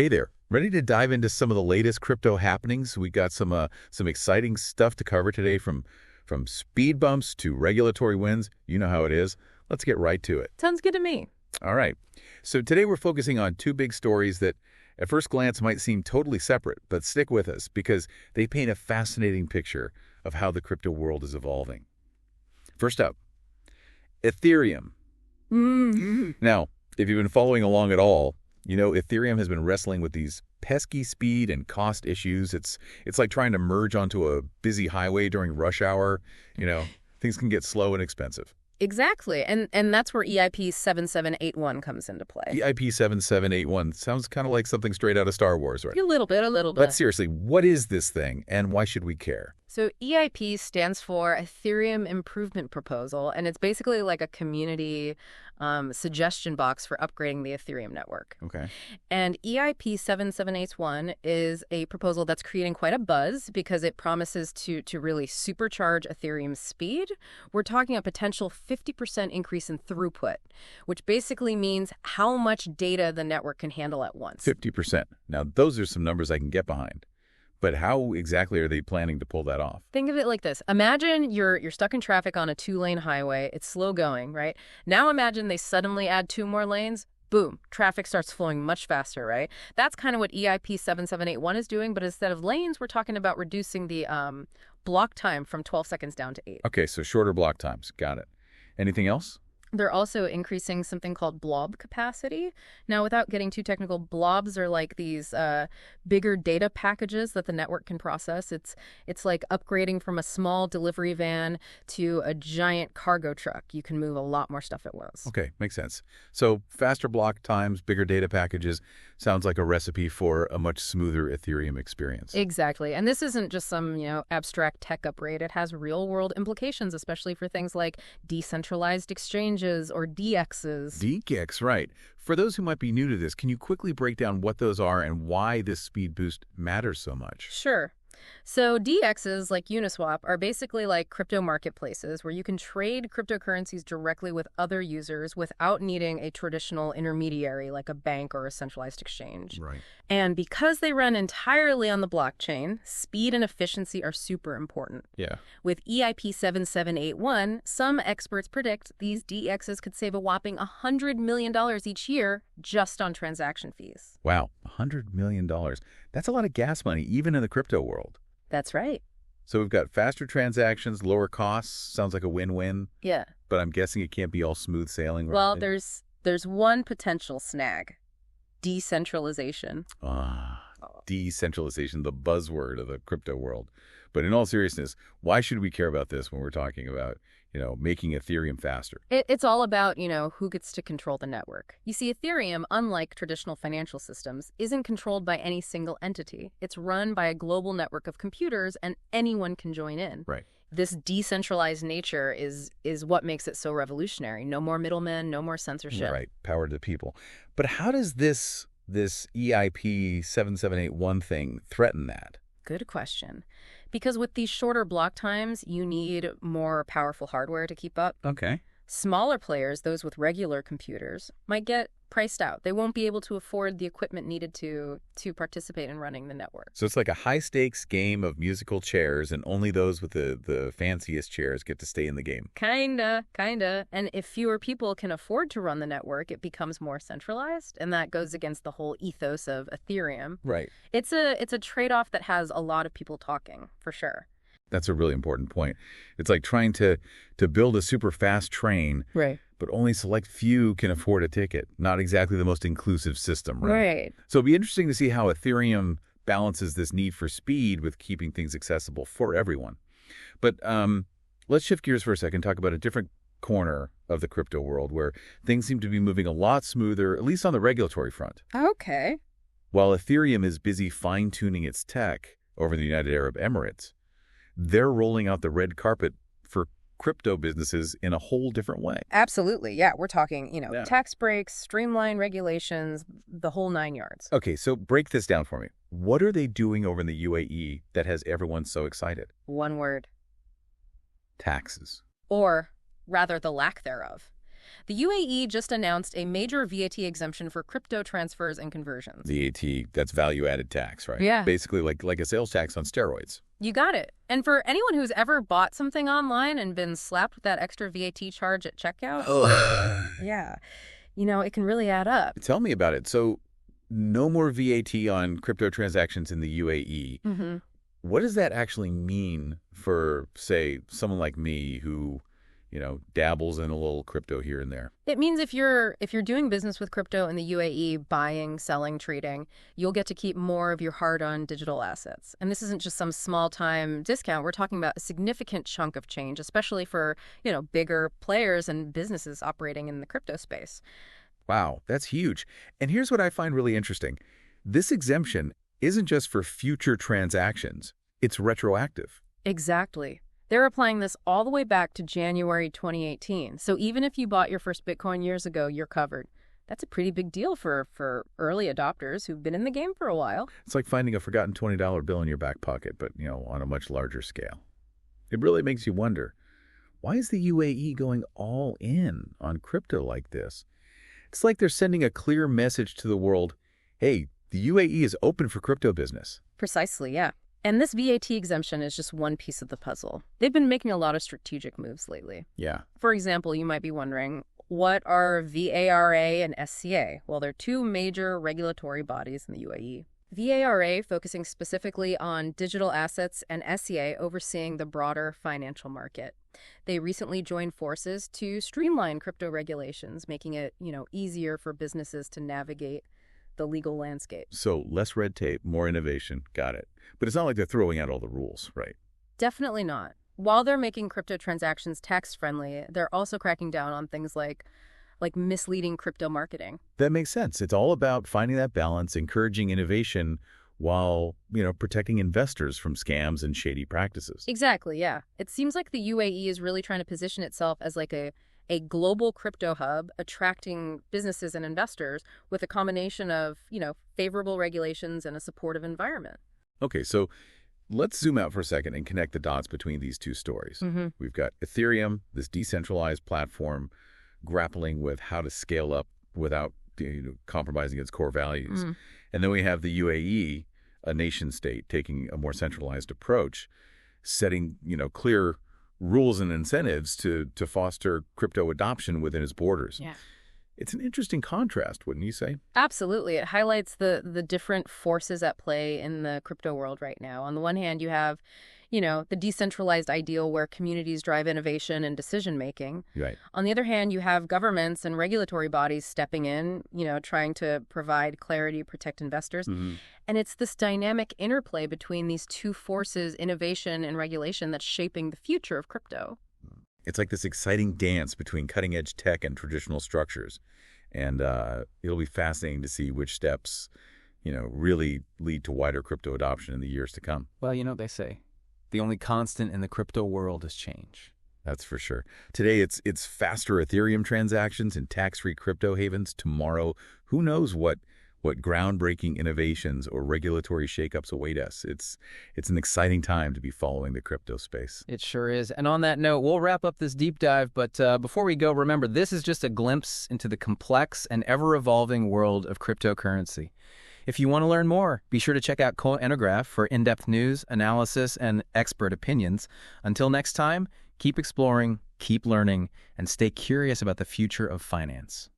Hey there. Ready to dive into some of the latest crypto happenings? We got some exciting stuff to cover today from speed bumps to regulatory wins. You know how it is. Let's get right to it. Sounds good to me. All right. So today we're focusing on two big stories that at first glance might seem totally separate, but stick with us because they paint a fascinating picture of how the crypto world is evolving. First up, Ethereum. Now, if you've been following along at all, you know Ethereum has been wrestling with these pesky speed and cost issues. It's like trying to merge onto a busy highway during rush hour. Things can get slow and expensive. Exactly. And that's where EIP 7781 comes into play. EIP 7781 sounds kind of like something straight out of Star Wars, right? A little bit. But seriously, what is this thing and why should we care? So EIP stands for Ethereum Improvement Proposal, and it's basically like a community suggestion box for upgrading the Ethereum network. Okay. And EIP 7781 is a proposal that's creating quite a buzz because it promises to really supercharge Ethereum's speed. We're talking a potential 50% increase in throughput, which basically means how much data the network can handle at once. 50%. Now, those are some numbers I can get behind. But how exactly are they planning to pull that off? Think of it like this. Imagine you're stuck in traffic on a 2-lane highway. It's slow going, right? Now imagine they suddenly add 2 more lanes. Boom, traffic starts flowing much faster, right? That's kind of what EIP 7781 is doing, but instead of lanes, we're talking about reducing the block time from 12 seconds down to 8. Okay, so shorter block times. Got it. Anything else? They're also increasing something called blob capacity. Now, without getting too technical, blobs are like these bigger data packages that the network can process. It's like upgrading from a small delivery van to a giant cargo truck. You can move a lot more stuff at once. Okay, makes sense. So faster block times, bigger data packages, sounds like a recipe for a much smoother Ethereum experience. Exactly. And this isn't just some, abstract tech upgrade. It has real-world implications, especially for things like decentralized exchanges or DEXs. DEX, right. For those who might be new to this, can you quickly break down what those are and why this speed boost matters so much? Sure. So DEXs, like Uniswap, are basically like crypto marketplaces where you can trade cryptocurrencies directly with other users without needing a traditional intermediary like a bank or a centralized exchange. Right. And because they run entirely on the blockchain, speed and efficiency are super important. Yeah. With EIP 7781, some experts predict these DEXs could save a whopping $100 million each year just on transaction fees. Wow, $100 million. That's a lot of gas money, even in the crypto world. That's right. So we've got faster transactions, lower costs. Sounds like a win-win. Yeah. But I'm guessing it can't be all smooth sailing. Right? Well, there's one potential snag. Decentralization. Decentralization, the buzzword of the crypto world. But in all seriousness, why should we care about this when we're talking about, making Ethereum faster? It's all about, who gets to control the network. You see, Ethereum, unlike traditional financial systems, isn't controlled by any single entity. It's run by a global network of computers, and anyone can join in. Right. This decentralized nature is what makes it so revolutionary. No more middlemen, no more censorship. Right. Power to the people. But how does this EIP 7781 thing threaten that? Good question. Because with these shorter block times, you need more powerful hardware to keep up. Okay. Smaller players, those with regular computers, might get priced out. They won't be able to afford the equipment needed to participate in running the network. So it's like a high-stakes game of musical chairs, and only those with the fanciest chairs get to stay in the game. Kinda. And if fewer people can afford to run the network, it becomes more centralized, and that goes against the whole ethos of Ethereum. Right. It's a trade-off that has a lot of people talking, for sure. That's a really important point. It's like trying to build a super fast train, Right. but only select few can afford a ticket. Not exactly the most inclusive system, right? Right. So it'll be interesting to see how Ethereum balances this need for speed with keeping things accessible for everyone. But let's shift gears for a second, talk about a different corner of the crypto world where things seem to be moving a lot smoother, at least on the regulatory front. Okay. While Ethereum is busy fine-tuning its tech over the United Arab Emirates, they're rolling out the red carpet for crypto businesses in a whole different way. Absolutely. Yeah, we're talking, Yeah. tax breaks, streamline regulations, the whole 9 yards. Okay, so break this down for me. What are they doing over in the UAE that has everyone so excited? One word. Taxes. Or rather the lack thereof. The UAE just announced a major VAT exemption for crypto transfers and conversions. VAT, that's value-added tax, right? Yeah. Basically like a sales tax on steroids. You got it. And for anyone who's ever bought something online and been slapped with that extra VAT charge at checkout, yeah, it can really add up. Tell me about it. So no more VAT on crypto transactions in the UAE. Mm-hmm. What does that actually mean for, say, someone like me who, dabbles in a little crypto here and there? It means if you're doing business with crypto in the UAE, buying, selling, trading, you'll get to keep more of your hard-earned digital assets. And this isn't just some small-time discount. We're talking about a significant chunk of change, especially for, bigger players and businesses operating in the crypto space. Wow, that's huge. And here's what I find really interesting. This exemption isn't just for future transactions. It's retroactive. Exactly. They're applying this all the way back to January 2018. So even if you bought your first Bitcoin years ago, you're covered. That's a pretty big deal for early adopters who've been in the game for a while. It's like finding a forgotten $20 bill in your back pocket, but, on a much larger scale. It really makes you wonder, why is the UAE going all in on crypto like this? It's like they're sending a clear message to the world, hey, the UAE is open for crypto business. Precisely, yeah. And this VAT exemption is just one piece of the puzzle. They've been making a lot of strategic moves lately. Yeah. For example, you might be wondering, what are VARA and SCA? Well, they're two major regulatory bodies in the UAE. VARA focusing specifically on digital assets and SCA overseeing the broader financial market. They recently joined forces to streamline crypto regulations, making it, easier for businesses to navigate the legal landscape. So less red tape, more innovation. Got it. But it's not like they're throwing out all the rules, right? Definitely not. While they're making crypto transactions tax-friendly, they're also cracking down on things like misleading crypto marketing. That makes sense. It's all about finding that balance, encouraging innovation while, protecting investors from scams and shady practices. Exactly, yeah. It seems like the UAE is really trying to position itself as like a global crypto hub, attracting businesses and investors with a combination of, favorable regulations and a supportive environment. Okay, so let's zoom out for a second and connect the dots between these two stories. Mm-hmm. We've got Ethereum, this decentralized platform, grappling with how to scale up without compromising its core values. Mm-hmm. And then we have the UAE, a nation state, taking a more centralized approach, setting, clear rules and incentives to foster crypto adoption within its borders. Yeah. It's an interesting contrast, wouldn't you say? Absolutely. It highlights the different forces at play in the crypto world right now. On the one hand, you have, the decentralized ideal where communities drive innovation and decision-making. Right. On the other hand, you have governments and regulatory bodies stepping in, trying to provide clarity, protect investors. Mm-hmm. And it's this dynamic interplay between these two forces, innovation and regulation, that's shaping the future of crypto. It's like this exciting dance between cutting-edge tech and traditional structures. And it'll be fascinating to see which steps, really lead to wider crypto adoption in the years to come. Well, they say the only constant in the crypto world is change. That's for sure. Today, it's faster Ethereum transactions and tax-free crypto havens. Tomorrow, who knows what groundbreaking innovations or regulatory shakeups await us. It's an exciting time to be following the crypto space. It sure is. And on that note, we'll wrap up this deep dive. But before we go, remember, this is just a glimpse into the complex and ever-evolving world of cryptocurrency. If you want to learn more, be sure to check out Cointelegraph for in-depth news, analysis, and expert opinions. Until next time, keep exploring, keep learning, and stay curious about the future of finance.